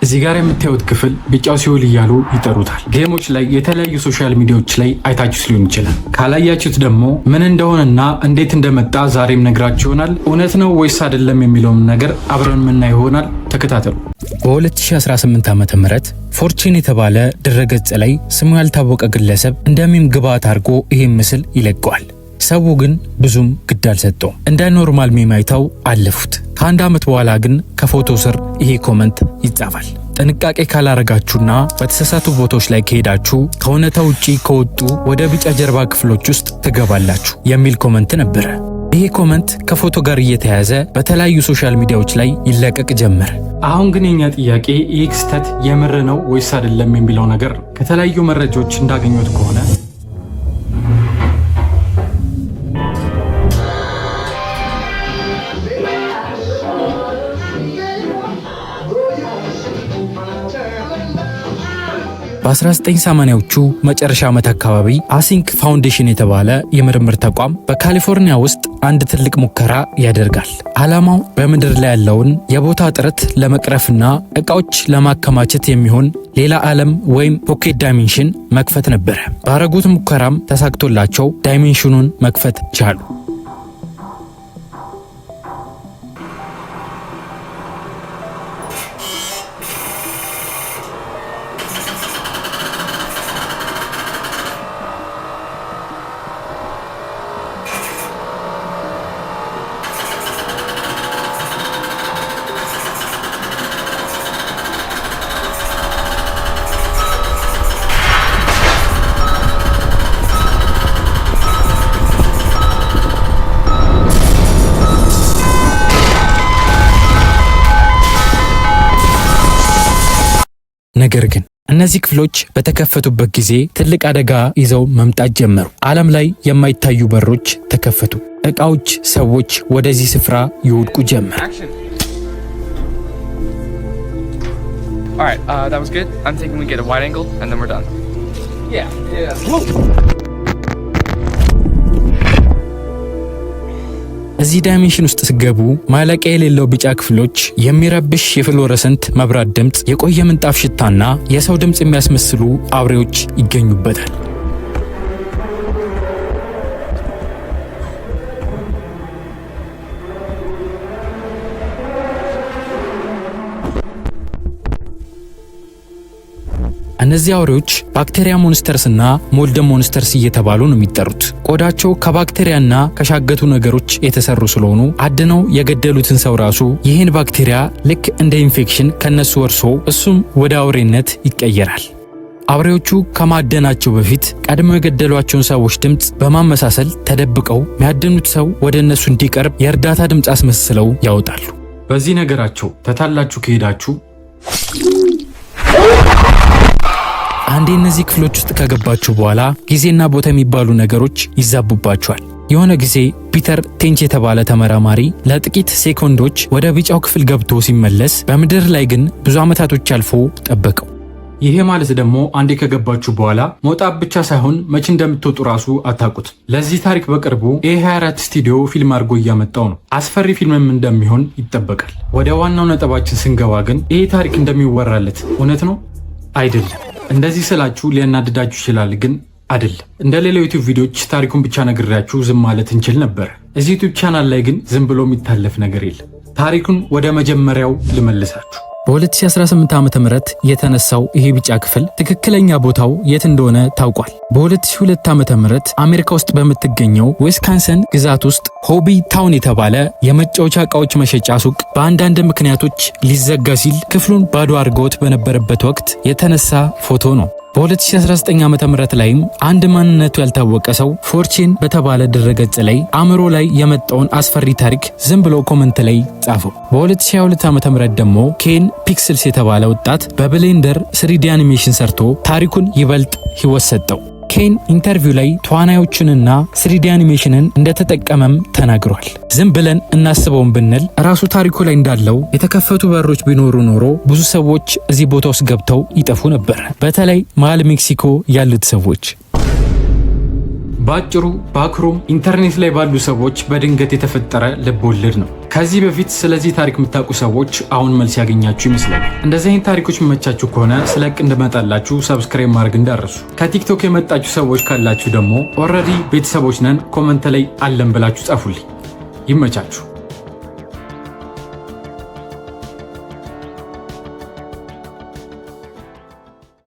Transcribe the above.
እዚህ ጋር የምታዩት ክፍል ቢጫው ሲኦል እያሉ ይጠሩታል። ጌሞች ላይ የተለያዩ ሶሻል ሚዲያዎች ላይ አይታችሁት ሊሆን ይችላል። ካላያችሁት ደግሞ ምን እንደሆነና እንዴት እንደመጣ ዛሬም ነግራችሁ ይሆናል። እውነት ነው ወይስ አይደለም የሚለውን ነገር አብረን የምናይ ይሆናል። ተከታተሉ። በ2018 ዓ.ም ፎርቹን የተባለ ድረገጽ ላይ ስሙ ያልታወቀ ግለሰብ እንደሚም ግብዓት አድርጎ ይሄን ምስል ይለቀዋል። ሰው ግን ብዙም ግድ አልሰጠውም። እንደ ኖርማል ሜም አይተው አለፉት። ከአንድ ዓመት በኋላ ግን ከፎቶ ስር ይሄ ኮመንት ይጻፋል። ጥንቃቄ ካላረጋችሁና በተሳሳቱ ቦታዎች ላይ ከሄዳችሁ ከእውነታ ውጪ ከወጡ ወደ ቢጫ ጀርባ ክፍሎች ውስጥ ትገባላችሁ የሚል ኮመንት ነበረ። ይሄ ኮመንት ከፎቶ ጋር እየተያዘ በተለያዩ ሶሻል ሚዲያዎች ላይ ይለቀቅ ጀመረ። አሁን ግን የኛ ጥያቄ ይህ ክስተት የምር ነው ወይስ አይደለም የሚለው ነገር ነው። ከተለያዩ መረጃዎች እንዳገኙት ከሆነ በ1980ዎቹ መጨረሻ ዓመት አካባቢ አሲንክ ፋውንዴሽን የተባለ የምርምር ተቋም በካሊፎርኒያ ውስጥ አንድ ትልቅ ሙከራ ያደርጋል። ዓላማው በምድር ላይ ያለውን የቦታ እጥረት ለመቅረፍና ዕቃዎች ለማከማቸት የሚሆን ሌላ ዓለም ወይም ፖኬት ዳይሜንሽን መክፈት ነበረ። ባረጉት ሙከራም ተሳክቶላቸው ዳይሜንሽኑን መክፈት ቻሉ። ነገር ግን እነዚህ ክፍሎች በተከፈቱበት ጊዜ ትልቅ አደጋ ይዘው መምጣት ጀመሩ። ዓለም ላይ የማይታዩ በሮች ተከፈቱ። ዕቃዎች፣ ሰዎች ወደዚህ ስፍራ ይወድቁ ጀመር። እዚህ ዳይሜንሽን ውስጥ ሲገቡ ማለቂያ የሌለው ቢጫ ክፍሎች፣ የሚረብሽ የፍሎረሰንት መብራት ድምፅ፣ የቆየ ምንጣፍ ሽታና የሰው ድምፅ የሚያስመስሉ አውሬዎች ይገኙበታል። እነዚህ አውሬዎች ባክቴሪያ ሞንስተርስና ሞልድ ሞንስተርስ እየተባሉ ነው የሚጠሩት። ቆዳቸው ከባክቴሪያና ከሻገቱ ነገሮች የተሰሩ ስለሆኑ አድነው የገደሉትን ሰው ራሱ ይህን ባክቴሪያ ልክ እንደ ኢንፌክሽን ከነሱ ወርሶ እሱም ወደ አውሬነት ይቀየራል። አውሬዎቹ ከማደናቸው በፊት ቀድመው የገደሏቸውን ሰዎች ድምፅ በማመሳሰል ተደብቀው የሚያድኑት ሰው ወደ እነሱ እንዲቀርብ የእርዳታ ድምፅ አስመስለው ያወጣሉ። በዚህ ነገራቸው ተታላችሁ ከሄዳችሁ አንዴ እነዚህ ክፍሎች ውስጥ ከገባችሁ በኋላ ጊዜና ቦታ የሚባሉ ነገሮች ይዛቡባቸዋል። የሆነ ጊዜ ፒተር ቴንች የተባለ ተመራማሪ ለጥቂት ሴኮንዶች ወደ ቢጫው ክፍል ገብቶ ሲመለስ በምድር ላይ ግን ብዙ ዓመታቶች አልፎ ጠበቀው። ይሄ ማለት ደግሞ አንዴ ከገባችሁ በኋላ መውጣት ብቻ ሳይሆን መቼ እንደምትወጡ ራሱ አታውቁት። ለዚህ ታሪክ በቅርቡ A24 ስቱዲዮ ፊልም አድርጎ እያመጣው ነው። አስፈሪ ፊልምም እንደሚሆን ይጠበቃል። ወደ ዋናው ነጥባችን ስንገባ ግን ይሄ ታሪክ እንደሚወራለት እውነት ነው አይደለም? እንደዚህ ስላችሁ ሊያናድዳችሁ ይችላል፣ ግን አይደለም። እንደ ሌላው ዩቲዩብ ቪዲዮዎች ታሪኩን ብቻ ነግራችሁ ዝም ማለት እንችል ነበር። እዚህ ዩቲዩብ ቻናል ላይ ግን ዝም ብሎ የሚታለፍ ነገር የለም። ታሪኩን ወደ መጀመሪያው ልመልሳችሁ። በ2018 ዓ.ም የተነሳው ይሄ ቢጫ ክፍል ትክክለኛ ቦታው የት እንደሆነ ታውቋል። በ2002 ዓ.ም አሜሪካ ውስጥ በምትገኘው ዊስካንሰን ግዛት ውስጥ ሆቢ ታውን የተባለ የመጫወቻ ዕቃዎች መሸጫ ሱቅ በአንዳንድ ምክንያቶች ሊዘጋ ሲል ክፍሉን ባዶ አድርገውት በነበረበት ወቅት የተነሳ ፎቶ ነው። በ2019 ዓ.ም ላይም አንድ ማንነቱ ያልታወቀ ሰው ፎርቹን በተባለ ድረገጽ ላይ አእምሮ ላይ የመጣውን አስፈሪ ታሪክ ዝም ብሎ ኮመንት ላይ ጻፈው። በ2022 ዓ.ም ደግሞ ኬን ፒክስልስ የተባለ ወጣት በብሌንደር 3D አኒሜሽን ሰርቶ ታሪኩን ይበልጥ ሕይወት ሰጠው። ኬን ኢንተርቪው ላይ ተዋናዮቹንና 3D አኒሜሽንን እንደተጠቀመም ተናግሯል። ዝም ብለን እናስበውን ብንል ራሱ ታሪኩ ላይ እንዳለው የተከፈቱ በሮች ቢኖሩ ኖሮ ብዙ ሰዎች እዚህ ቦታ ውስጥ ገብተው ይጠፉ ነበር። በተለይ መሃል ሜክሲኮ ያሉት ሰዎች። ባጭሩ ባክሮም ኢንተርኔት ላይ ባሉ ሰዎች በድንገት የተፈጠረ ልብ ወለድ ነው። ከዚህ በፊት ስለዚህ ታሪክ የምታውቁ ሰዎች አሁን መልስ ያገኛችሁ ይመስለኛል። እንደዚህ አይነት ታሪኮች የሚመቻችሁ ከሆነ ስለቅ እንድመጣላችሁ ሰብስክራይብ ማድረግ እንዳረሱ። ከቲክቶክ የመጣችሁ ሰዎች ካላችሁ ደግሞ ኦልሬዲ ቤተሰቦች ነን ኮመንት ላይ አለን ብላችሁ ጻፉልኝ። ይመቻችሁ።